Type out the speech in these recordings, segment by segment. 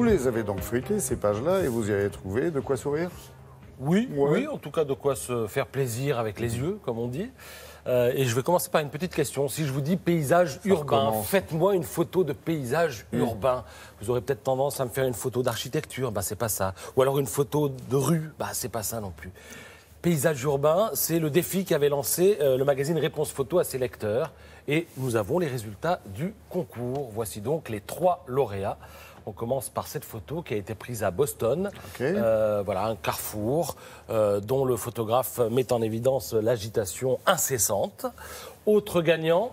les avez donc feuilletés, ces pages-là, et vous y avez trouvé de quoi sourire? Oui, Ouais. oui, en tout cas de quoi se faire plaisir avec les yeux, comme on dit. Et je vais commencer par une petite question. Si je vous dis paysage urbain, recommence. faites-moi une photo de paysage urbain. Vous aurez peut-être tendance à me faire une photo d'architecture, bah c'est pas ça. Ou alors une photo de rue, bah c'est pas ça non plus. Paysage urbain, c'est le défi qu'avait lancé le magazine Réponse Photo à ses lecteurs. Et nous avons les résultats du concours. Voici donc les 3 lauréats. On commence par cette photo qui a été prise à Boston. Ok. Voilà, un carrefour dont le photographe met en évidence l'agitation incessante. Autre gagnant,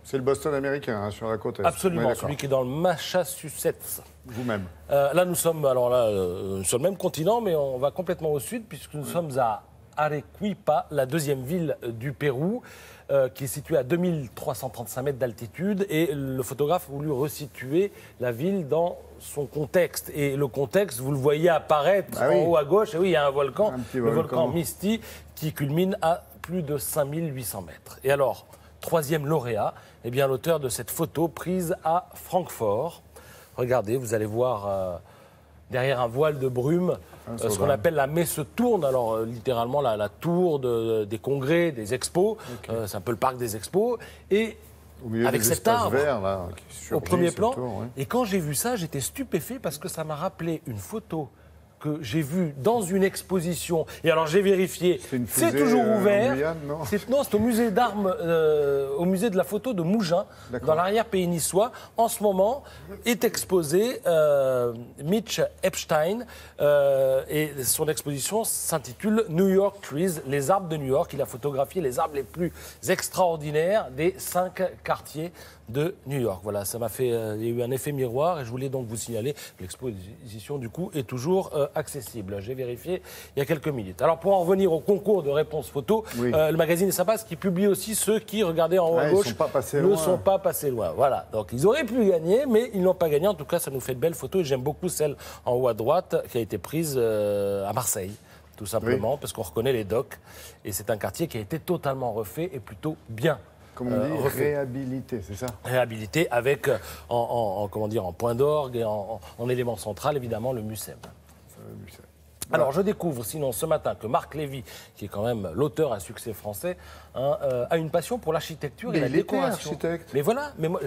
C'est le Boston américain, hein, sur la côte est. absolument, Ouais, d'accord. celui qui est dans le Massachusetts. Vous-même. Là, nous sommes sur le même continent, mais on va complètement au sud, puisque nous sommes à Arequipa, la 2e ville du Pérou, qui est située à 2335 mètres d'altitude. Et le photographe a voulu resituer la ville dans son contexte. Et le contexte, vous le voyez apparaître Ah oui. en haut à gauche. Et oui, il y a un volcan, Un petit le volcan. volcan Misti, qui culmine à plus de 5800 mètres. Et alors, 3e lauréat, eh bien, l'auteur de cette photo prise à Francfort. Regardez, vous allez voir derrière un voile de brume ce qu'on appelle la messe tourne. Alors, littéralement, la tour des congrès, des expos. C'est un peu le parc des expos. Et Au milieu avec des cet espaces arbre verts, là, qui au surgissent premier plan. autour, ouais. Et quand j'ai vu ça, j'étais stupéfait parce que ça m'a rappelé une photo que j'ai vue dans une exposition. Et alors j'ai vérifié, C'est une c'est fusée, toujours en ouvert. Guyane, non C'est au musée d'armes, au musée de la photo de Mougins, D'accord. dans l'arrière-pays niçois. En ce moment est exposé Mitch Epstein et son exposition s'intitule New York Trees, les arbres de New York. Il a photographié les arbres les plus extraordinaires des 5 quartiers de New York. Voilà, ça m'a fait, il y a eu un effet miroir et je voulais donc vous signaler que l'exposition du coup est toujours accessible. J'ai vérifié il y a quelques minutes. Alors pour en revenir au concours de réponses photo, Oui. le magazine est sympa parce qu'il publie aussi ceux qui, regardez en haut à Ah, ils gauche, sont pas passés ne loin. sont pas passés loin. Voilà, donc ils auraient pu gagner, mais ils n'ont pas gagné. En tout cas, ça nous fait de belles photos et j'aime beaucoup celle en haut à droite qui a été prise à Marseille. Tout simplement, parce qu'on reconnaît les docks. Et c'est un quartier qui a été totalement refait et plutôt bien. Comme on dit, refait. réhabilité, c'est ça? Réhabilité avec, comment dire, en point d'orgue et en élément central, évidemment, le MUSEM. Alors, je découvre sinon ce matin que Marc Lévy, qui est quand même l'auteur à succès français, a une passion pour l'architecture et Mais la il était décoration. architecte. Mais voilà, mais moi,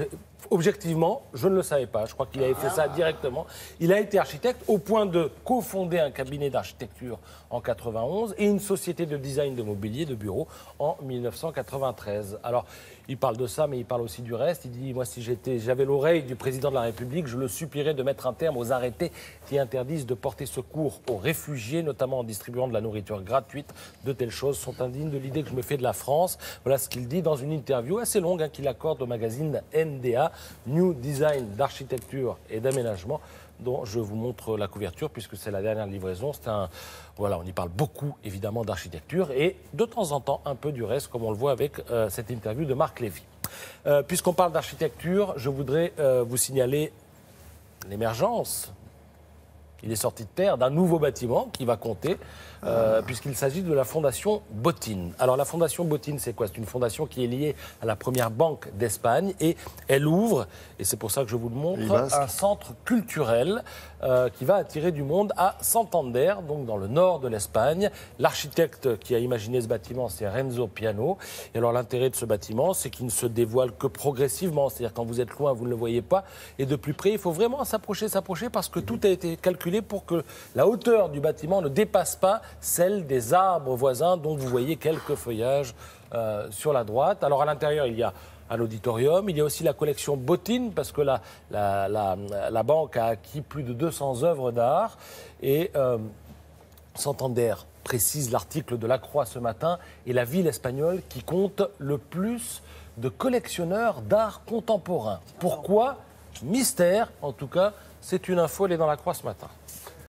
objectivement, je ne le savais pas. Je crois qu'il avait fait ça directement. Il a été architecte au point de cofonder un cabinet d'architecture en 91 et une société de design de mobilier de bureau en 1993. Alors, il parle de ça, mais il parle aussi du reste. Il dit, moi, si j'avais l'oreille du président de la République, je le supplierais de mettre un terme aux arrêtés qui interdisent de porter secours aux réfugiés, notamment en distribuant de la nourriture gratuite. De telles choses sont indignes de l'idée que je me fais de la France. Voilà ce qu'il dit dans une interview assez longue qu'il accorde au magazine NDA, New Design d'architecture et d'aménagement, dont je vous montre la couverture puisque c'est la dernière livraison. Voilà, on y parle beaucoup évidemment d'architecture et de temps en temps un peu du reste, comme on le voit avec cette interview de Marc Lévy. Puisqu'on parle d'architecture, je voudrais vous signaler l'émergence. Il est sorti de terre d'un nouveau bâtiment qui va compter, puisqu'il s'agit de la Fondation Botín. Alors la Fondation Botín, c'est quoi? C'est une fondation qui est liée à la première banque d'Espagne et elle ouvre, et c'est pour ça que je vous le montre, un centre culturel qui va attirer du monde à Santander, donc dans le nord de l'Espagne. L'architecte qui a imaginé ce bâtiment, c'est Renzo Piano. Et alors l'intérêt de ce bâtiment, c'est qu'il ne se dévoile que progressivement. C'est-à-dire quand vous êtes loin, vous ne le voyez pas. Et de plus près, il faut vraiment s'approcher, parce que tout a été calculé pour que la hauteur du bâtiment ne dépasse pas celle des arbres voisins, dont vous voyez quelques feuillages sur la droite. Alors à l'intérieur, il y a un auditorium. Il y a aussi la collection Botín, parce que la banque a acquis plus de 200 œuvres d'art. Et Santander, précise l'article de La Croix ce matin, est la ville espagnole qui compte le plus de collectionneurs d'art contemporain. Pourquoi? Mystère, en tout cas, c'est une info, elle est dans La Croix ce matin.